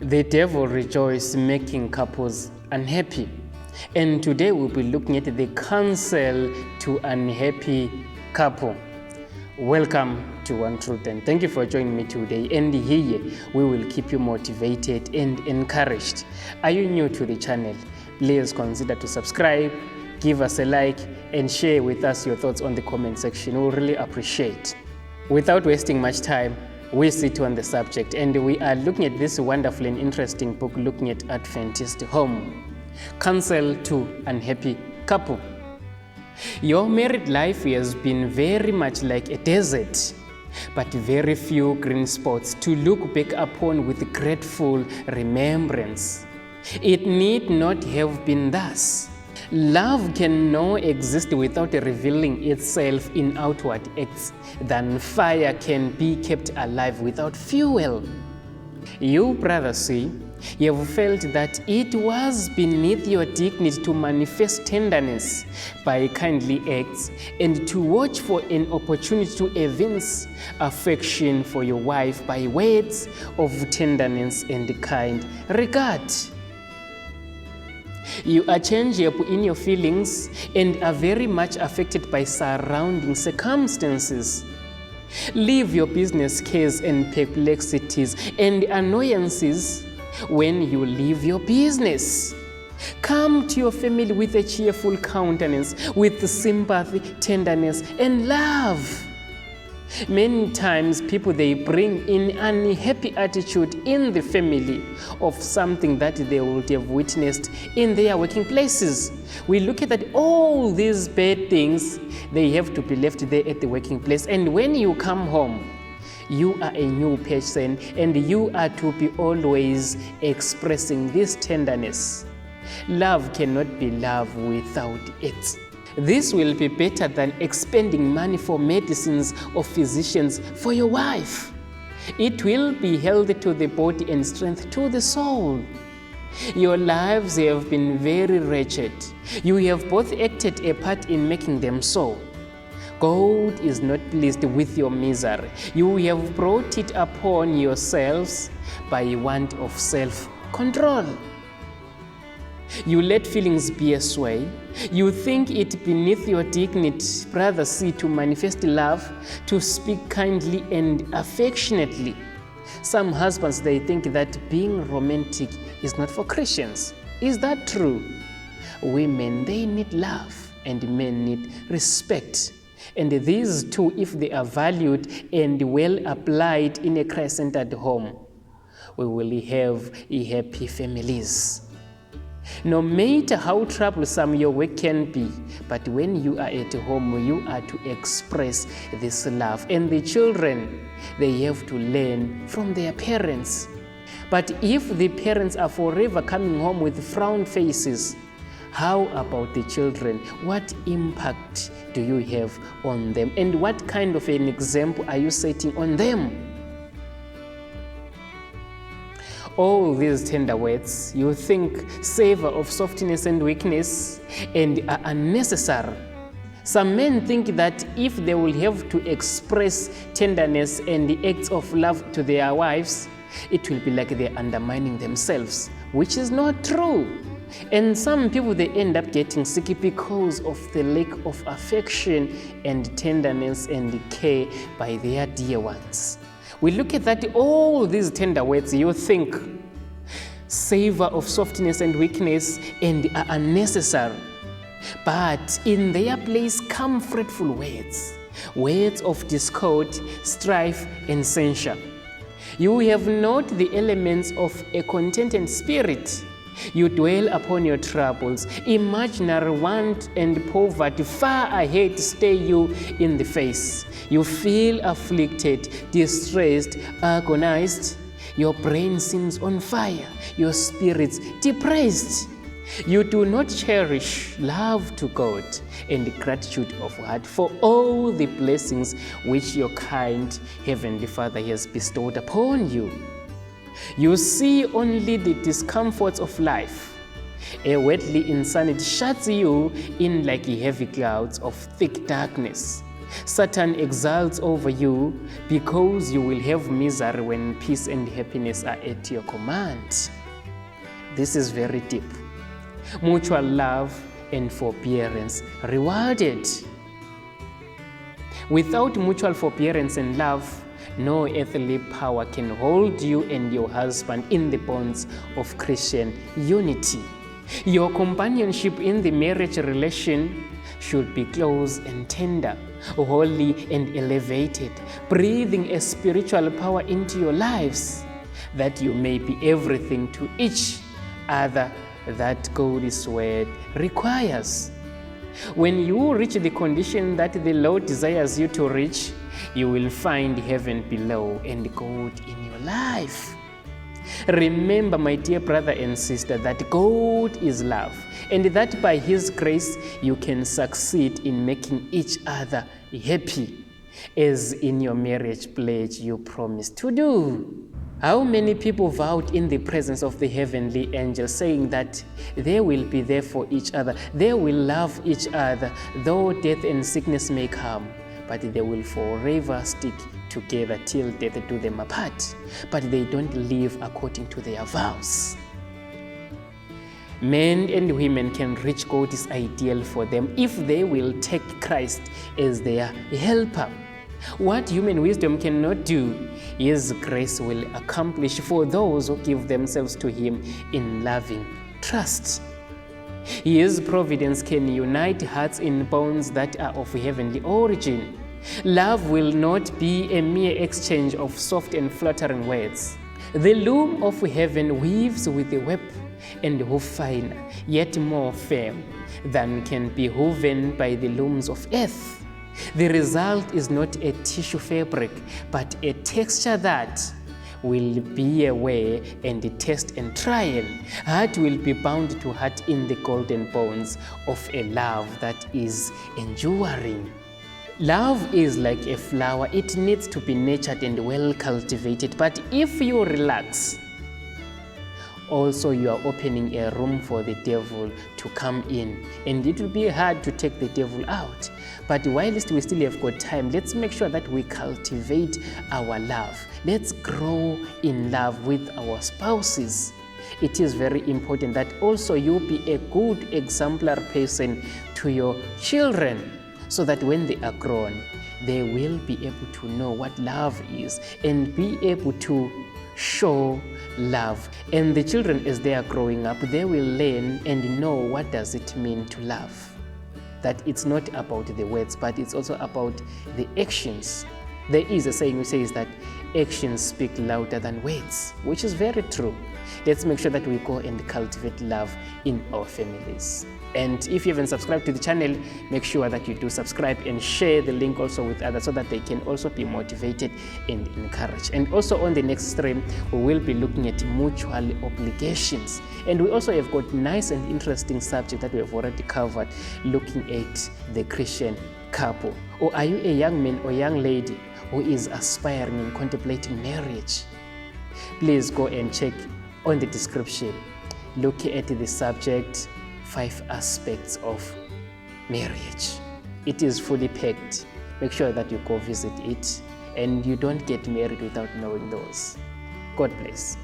The devil rejoices making couples unhappy. And today we'll be looking at the counsel to unhappy couple. Welcome to One Truth, and thank you for joining me today. And here we will keep you motivated and encouraged. Are you new to the channel? Please consider to subscribe, give us a like, and share with us your thoughts on the comment section. We'll really appreciate. Without wasting much time, we sit on the subject, and we are looking at this wonderful and interesting book, looking at Adventist home. Counsel to unhappy couple. Your married life has been very much like a desert, but very few green spots to look back upon with grateful remembrance. It need not have been thus. Love can no exist without revealing itself in outward acts, than fire can be kept alive without fuel. You, brother, see, you have felt that it was beneath your dignity to manifest tenderness by kindly acts and to watch for an opportunity to evince affection for your wife by words of tenderness and kind regard. You are changeable in your feelings and are very much affected by surrounding circumstances. Leave your business cares and perplexities and annoyances when you leave your business. Come to your family with a cheerful countenance, with sympathy, tenderness, and love. Many times people, they bring in an unhappy attitude in the family of something that they would have witnessed in their working places. We look at that all these bad things, they have to be left there at the working place. And when you come home, you are a new person and you are to be always expressing this tenderness. Love cannot be love without it. This will be better than expending money for medicines or physicians for your wife. It will be health to the body and strength to the soul. Your lives have been very wretched. You have both acted a part in making them so. God is not pleased with your misery. You have brought it upon yourselves by want of self-control. You let feelings be a sway. You think it beneath your dignity, brother, see, to manifest love, to speak kindly and affectionately. Some husbands, they think that being romantic is not for Christians. Is that true? Women, they need love, and men need respect. And these two, if they are valued and well applied in a Christ-centered home, we will have happy families. No matter how troublesome your work can be, but when you are at home, you are to express this love. And the children, they have to learn from their parents. But if the parents are forever coming home with frown faces, how about the children? What impact do you have on them? And what kind of an example are you setting on them? All these tender words you think savor of softness and weakness and are unnecessary. Some men think that if they will have to express tenderness and the acts of love to their wives, it will be like they're undermining themselves, which is not true. And some people, they end up getting sick because of the lack of affection and tenderness and care by their dear ones. We look at that, all these tender words, you think savor of softness and weakness and are unnecessary. But in their place come fretful words, words of discord, strife, and censure. You have not the elements of a contented spirit. You dwell upon your troubles. Imaginary want and poverty far ahead stare you in the face. You feel afflicted, distressed, agonized. Your brain seems on fire, your spirits depressed. You do not cherish love to God and gratitude of heart for all the blessings which your kind Heavenly Father has bestowed upon you. You see only the discomforts of life. A worldly insanity shuts you in like heavy clouds of thick darkness. Satan exults over you because you will have misery when peace and happiness are at your command. This is very deep. Mutual love and forbearance rewarded. Without mutual forbearance and love, no earthly power can hold you and your husband in the bonds of Christian unity. Your companionship in the marriage relation should be close and tender, holy and elevated, breathing a spiritual power into your lives, that you may be everything to each other that God's word requires. When you reach the condition that the Lord desires you to reach, you will find heaven below and God in your life. Remember, my dear brother and sister, that God is love, and that by His grace you can succeed in making each other happy, as in your marriage pledge you promised to do. How many people vowed in the presence of the heavenly angels, saying that they will be there for each other, they will love each other, though death and sickness may come, but they will forever stick together till death do them apart. But they don't live according to their vows. Men and women can reach God's ideal for them if they will take Christ as their helper. What human wisdom cannot do, His grace will accomplish for those who give themselves to Him in loving trust. His providence can unite hearts in bonds that are of heavenly origin. Love will not be a mere exchange of soft and flattering words. The loom of heaven weaves with a web and woof finer, yet more firm than can be woven by the looms of earth. The result is not a tissue fabric, but a texture that will be a wear and a test and trial. Heart will be bound to heart in the golden bonds of a love that is enduring. Love is like a flower. It needs to be nurtured and well cultivated. But if you relax, also you are opening a room for the devil to come in, and it will be hard to take the devil out. But whilst we still have got time, let's make sure that we cultivate our love. Let's grow in love with our spouses. It is very important that also you be a good exemplary person to your children, so that when they are grown, they will be able to know what love is and be able to show love. And the children, as they are growing up, they will learn and know what does it mean to love. That it's not about the words, but it's also about the actions. There is a saying which says that actions speak louder than words, which is very true. Let's make sure that we go and cultivate love in our families. And if you haven't subscribed to the channel, make sure that you do subscribe and share the link also with others so that they can also be motivated and encouraged. And also on the next stream, we will be looking at mutual obligations. And we also have got nice and interesting subject that we have already covered, looking at the Christian couple. Or are you a young man or young lady who is aspiring and contemplating marriage? Please go and check on the description. Look at the subject, 5 aspects of marriage. It is fully packed. Make sure that you go visit it and you don't get married without knowing those. God bless.